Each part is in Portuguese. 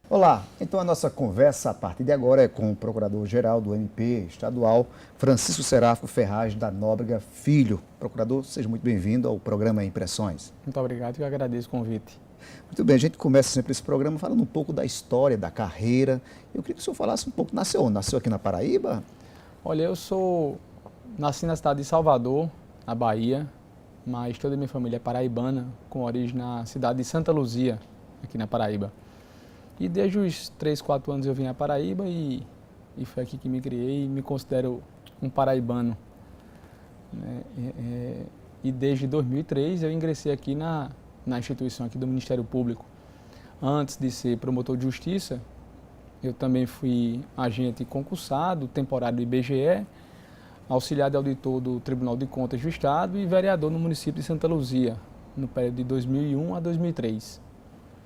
Olá, então a nossa conversa a partir de agora é com o Procurador-Geral do MP Estadual, Francisco Seráfico Ferraz da Nóbrega Filho. Procurador, seja muito bem-vindo ao programa Impressões. Muito obrigado, eu agradeço o convite. Muito bem, a gente começa sempre esse programa falando um pouco da história, da carreira. Eu queria que o senhor falasse um pouco, nasceu onde? Nasceu aqui na Paraíba? Olha, nasci na cidade de Salvador, na Bahia, mas toda a minha família é paraibana, com origem na cidade de Santa Luzia, aqui na Paraíba. E desde os 3, 4 anos eu vim à Paraíba e foi aqui que me criei e me considero um paraibano. E desde 2003 eu ingressei aqui na instituição aqui do Ministério Público. Antes de ser promotor de justiça, eu também fui agente concursado, temporário do IBGE, auxiliar de auditor do Tribunal de Contas do Estado e vereador no município de Santa Luzia, no período de 2001 a 2003.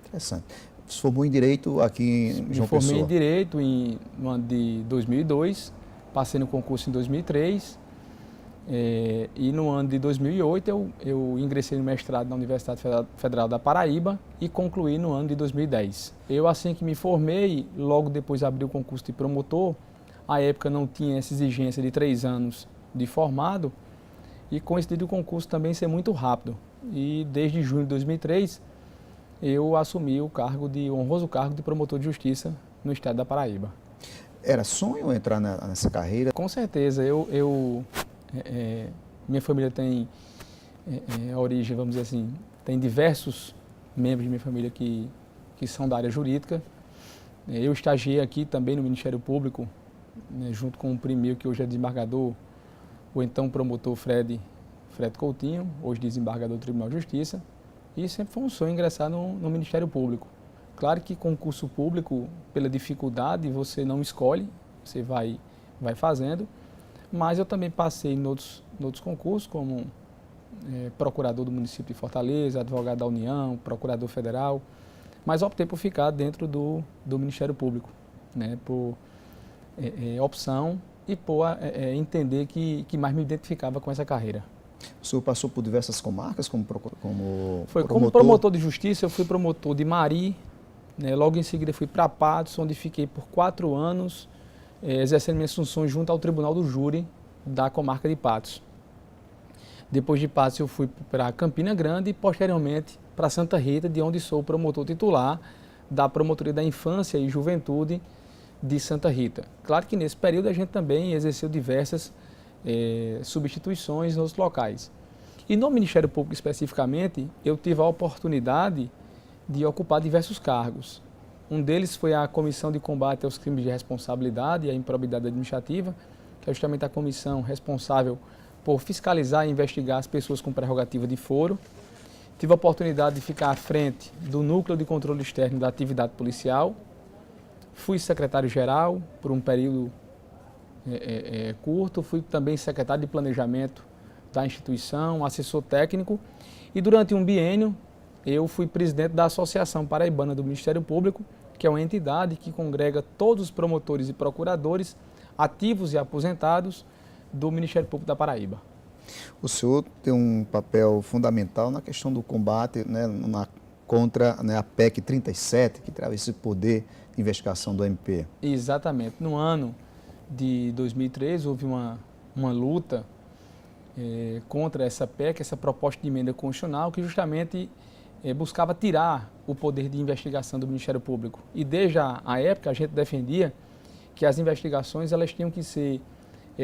Interessante. Se formou em Direito aqui em João Pessoa? Me formei em Direito no ano de 2002, passei no concurso em 2003 e no ano de 2008 eu ingressei no mestrado na Universidade Federal da Paraíba e concluí no ano de 2010. Eu, assim que me formei, logo depois abri o concurso de promotor. À época não tinha essa exigência de 3 anos de formado e coincidiu o concurso também ser muito rápido. E desde junho de 2003 eu assumi o honroso cargo de promotor de justiça no estado da Paraíba. Era sonho entrar nessa carreira? Com certeza. Minha família tem origem, vamos dizer assim, tem diversos membros de minha família que são da área jurídica. Eu estagiei aqui também no Ministério Público, junto com o primeiro que hoje é desembargador, o então promotor Fred Coutinho, hoje desembargador do Tribunal de Justiça. E sempre foi um sonho ingressar no Ministério Público. Claro que concurso público, pela dificuldade, você não escolhe, você vai fazendo. Mas eu também passei em outros concursos, como procurador do município de Fortaleza, advogado da União, procurador federal. Mas optei por ficar dentro do Ministério Público, por opção e por entender que mais me identificava com essa carreira. O senhor passou por diversas comarcas como promotor? Como promotor de justiça, eu fui promotor de Mari, logo em seguida fui para Patos, onde fiquei por 4 anos, exercendo minhas funções junto ao Tribunal do Júri da comarca de Patos. Depois de Patos eu fui para Campina Grande e posteriormente para Santa Rita, de onde sou promotor titular da Promotoria da Infância e Juventude de Santa Rita. Claro que nesse período a gente também exerceu diversas substituições nos locais. E no Ministério Público especificamente, eu tive a oportunidade de ocupar diversos cargos. Um deles foi a Comissão de Combate aos Crimes de Responsabilidade e à Improbidade Administrativa, que é justamente a comissão responsável por fiscalizar e investigar as pessoas com prerrogativa de foro. Tive a oportunidade de ficar à frente do Núcleo de Controle Externo da Atividade Policial. Fui secretário-geral por um período curto, fui também secretário de Planejamento da instituição, assessor técnico e durante um biênio eu fui presidente da Associação Paraibana do Ministério Público, que é uma entidade que congrega todos os promotores e procuradores ativos e aposentados do Ministério Público da Paraíba. O senhor tem um papel fundamental na questão do combate contra a PEC 37, que traz esse poder de investigação do MP. Exatamente. No ano de 2013 houve uma luta contra essa PEC, essa proposta de emenda constitucional, que justamente buscava tirar o poder de investigação do Ministério Público. E desde a época a gente defendia que as investigações elas tinham que ser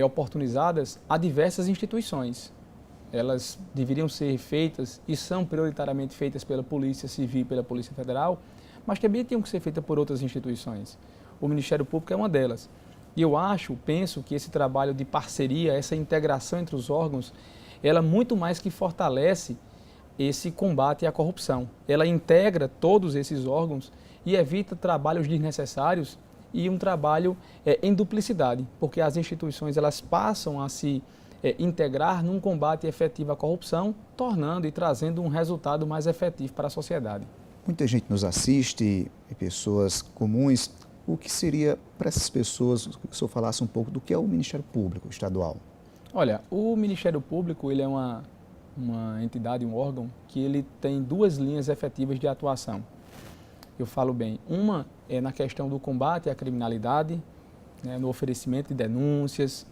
oportunizadas a diversas instituições. Elas deveriam ser feitas e são prioritariamente feitas pela Polícia Civil e pela Polícia Federal, mas também tinham que ser feitas por outras instituições. O Ministério Público é uma delas. E eu penso que esse trabalho de parceria, essa integração entre os órgãos, ela muito mais que fortalece esse combate à corrupção. Ela integra todos esses órgãos e evita trabalhos desnecessários e um trabalho em duplicidade, porque as instituições elas passam a se integrar num combate efetivo à corrupção, tornando e trazendo um resultado mais efetivo para a sociedade. Muita gente nos assiste, pessoas comuns. O que seria para essas pessoas, que o senhor falasse um pouco do que é o Ministério Público Estadual? Olha, o Ministério Público ele é uma entidade, um órgão, que ele tem duas linhas efetivas de atuação. Eu falo bem, uma é na questão do combate à criminalidade, né, no oferecimento de denúncias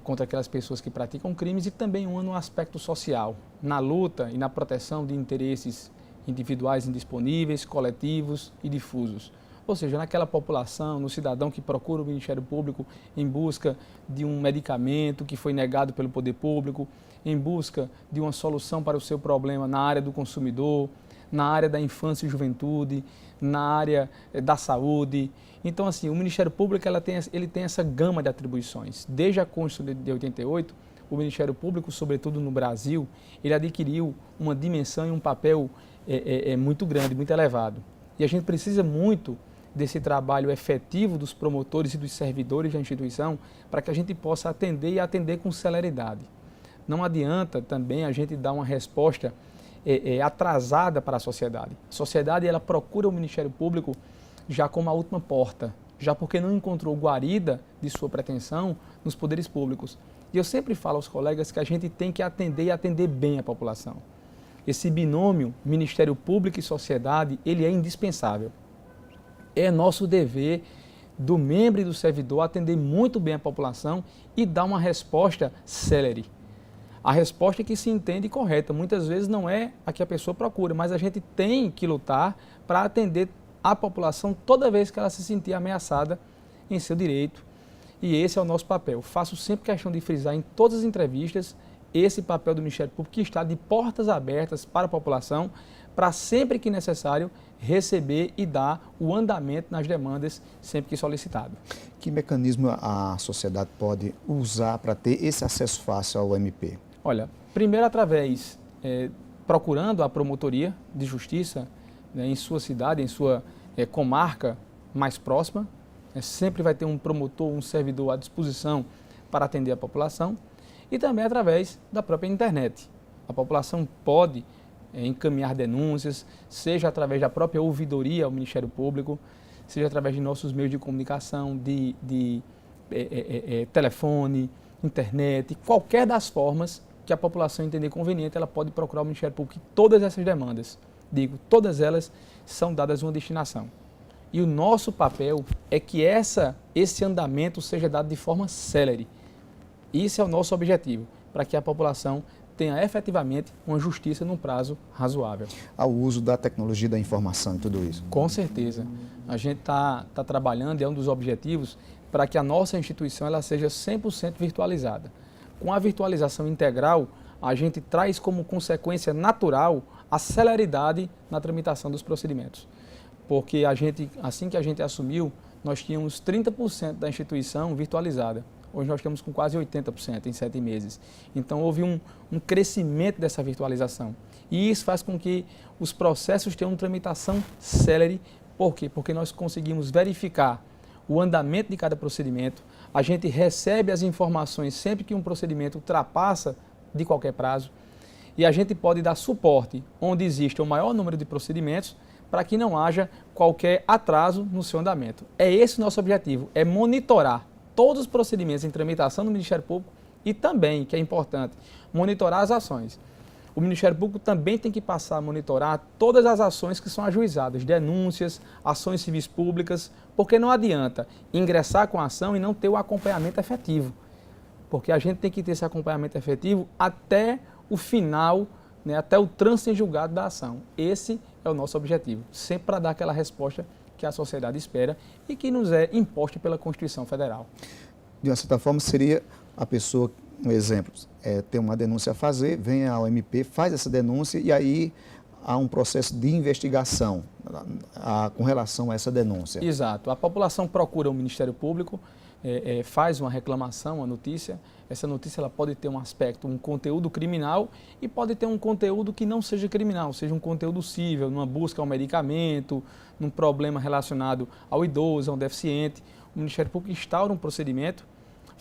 contra aquelas pessoas que praticam crimes, e também uma no aspecto social, na luta e na proteção de interesses individuais indisponíveis, coletivos e difusos. Ou seja, naquela população, no cidadão que procura o Ministério Público em busca de um medicamento que foi negado pelo poder público, em busca de uma solução para o seu problema na área do consumidor, na área da infância e juventude, na área da saúde. Então, assim, o Ministério Público ele tem essa gama de atribuições. Desde a Constituição de 88, o Ministério Público, sobretudo no Brasil, ele adquiriu uma dimensão e um papel muito grande, muito elevado. E a gente precisa muito desse trabalho efetivo dos promotores e dos servidores da instituição para que a gente possa atender e atender com celeridade. Não adianta também a gente dar uma resposta atrasada para a sociedade. A sociedade ela procura o Ministério Público já como a última porta, já porque não encontrou guarida de sua pretensão nos poderes públicos. E eu sempre falo aos colegas que a gente tem que atender e atender bem a população. Esse binômio Ministério Público e sociedade, ele é indispensável. É nosso dever do membro e do servidor atender muito bem a população e dar uma resposta célere. A resposta que se entende correta, muitas vezes não é a que a pessoa procura, mas a gente tem que lutar para atender a população toda vez que ela se sentir ameaçada em seu direito. E esse é o nosso papel. Faço sempre questão de frisar em todas as entrevistas esse papel do Ministério Público, que está de portas abertas para a população, para sempre que necessário receber e dar o andamento nas demandas sempre que solicitado. Que mecanismo a sociedade pode usar para ter esse acesso fácil ao MP? Olha, primeiro através, procurando a promotoria de justiça, né, em sua cidade, em sua comarca mais próxima, sempre vai ter um promotor, um servidor à disposição para atender a população, e também através da própria internet. A população pode encaminhar denúncias, seja através da própria ouvidoria ao Ministério Público, seja através de nossos meios de comunicação, de telefone, internet, qualquer das formas que a população entender conveniente, ela pode procurar o Ministério Público. E todas essas demandas, digo, todas elas são dadas uma destinação. E o nosso papel é que esse andamento seja dado de forma célere. Isso é o nosso objetivo, para que a população tenha efetivamente uma justiça num prazo razoável. Ao uso da tecnologia da informação e tudo isso? Com certeza. A gente está trabalhando, é um dos objetivos, para que a nossa instituição ela seja 100% virtualizada. Com a virtualização integral, a gente traz como consequência natural a celeridade na tramitação dos procedimentos. Porque assim que a gente assumiu, nós tínhamos 30% da instituição virtualizada. Hoje nós estamos com quase 80% em 7 meses. Então houve um crescimento dessa virtualização. E isso faz com que os processos tenham uma tramitação célere. Por quê? Porque nós conseguimos verificar o andamento de cada procedimento, a gente recebe as informações sempre que um procedimento ultrapassa de qualquer prazo, e a gente pode dar suporte onde existe o maior número de procedimentos para que não haja qualquer atraso no seu andamento. É esse o nosso objetivo, é monitorar todos os procedimentos em tramitação no Ministério Público e também, que é importante, monitorar as ações. O Ministério Público também tem que passar a monitorar todas as ações que são ajuizadas, denúncias, ações civis públicas, porque não adianta ingressar com a ação e não ter o acompanhamento efetivo. Porque a gente tem que ter esse acompanhamento efetivo até o final, né, até o trânsito em julgado da ação. Esse é o nosso objetivo, sempre para dar aquela resposta que a sociedade espera e que nos é imposta pela Constituição Federal. De uma certa forma, seria a pessoa, um exemplo, tem uma denúncia a fazer, vem ao MP, faz essa denúncia e aí há um processo de investigação com relação a essa denúncia. Exato. A população procura o Ministério Público, faz uma reclamação, uma notícia. Essa notícia ela pode ter um aspecto, um conteúdo criminal e pode ter um conteúdo que não seja criminal, seja um conteúdo cível, numa busca ao medicamento, num problema relacionado ao idoso, ao deficiente. O Ministério Público instaura um procedimento,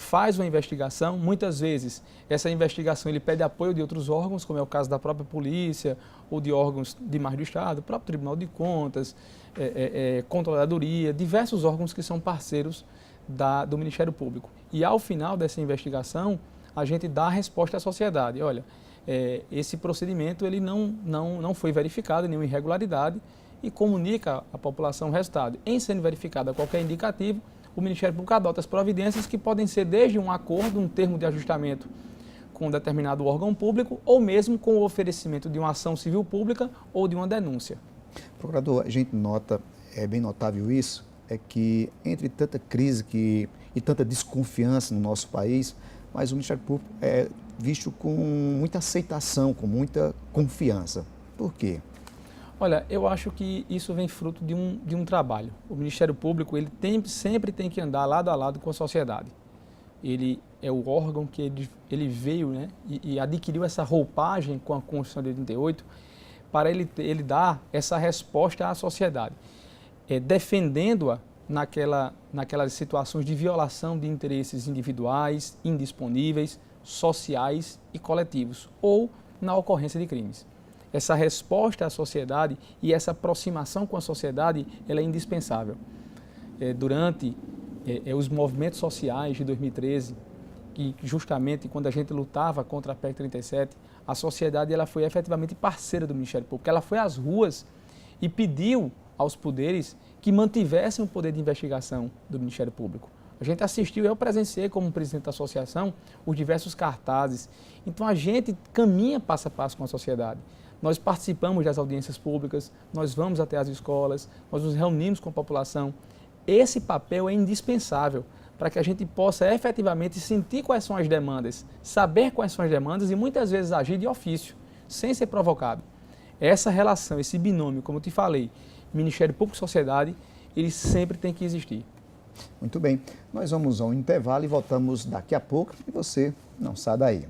faz uma investigação, muitas vezes essa investigação ele pede apoio de outros órgãos, como é o caso da própria polícia ou de órgãos demais do Estado, o próprio Tribunal de Contas, Controladoria, diversos órgãos que são parceiros do Ministério Público. E ao final dessa investigação, a gente dá a resposta à sociedade. Olha, esse procedimento ele não foi verificado, nenhuma irregularidade, e comunica à população o resultado. Em sendo verificada qualquer indicativo, o Ministério Público adota as providências que podem ser desde um acordo, um termo de ajustamento com um determinado órgão público ou mesmo com o oferecimento de uma ação civil pública ou de uma denúncia. Procurador, a gente nota, é bem notável isso, é que entre tanta crise e tanta desconfiança no nosso país, mas o Ministério Público é visto com muita aceitação, com muita confiança. Por quê? Olha, eu acho que isso vem fruto de um trabalho. O Ministério Público ele sempre tem que andar lado a lado com a sociedade. Ele é o órgão que ele veio, né, e adquiriu essa roupagem com a Constituição de 88 para ele dar essa resposta à sociedade, defendendo-a naquelas situações de violação de interesses individuais, indisponíveis, sociais e coletivos, ou na ocorrência de crimes. Essa resposta à sociedade e essa aproximação com a sociedade, ela é indispensável. Durante os movimentos sociais de 2013, que justamente quando a gente lutava contra a PEC 37, a sociedade ela foi efetivamente parceira do Ministério Público. Ela foi às ruas e pediu aos poderes que mantivessem o poder de investigação do Ministério Público. A gente assistiu, eu presenciei como presidente da associação, os diversos cartazes. Então a gente caminha passo a passo com a sociedade. Nós participamos das audiências públicas, nós vamos até as escolas, nós nos reunimos com a população. Esse papel é indispensável para que a gente possa efetivamente sentir quais são as demandas, saber quais são as demandas e muitas vezes agir de ofício, sem ser provocado. Essa relação, esse binômio, como eu te falei, Ministério Público e sociedade, ele sempre tem que existir. Muito bem, nós vamos a um intervalo e voltamos daqui a pouco e você não sai daí.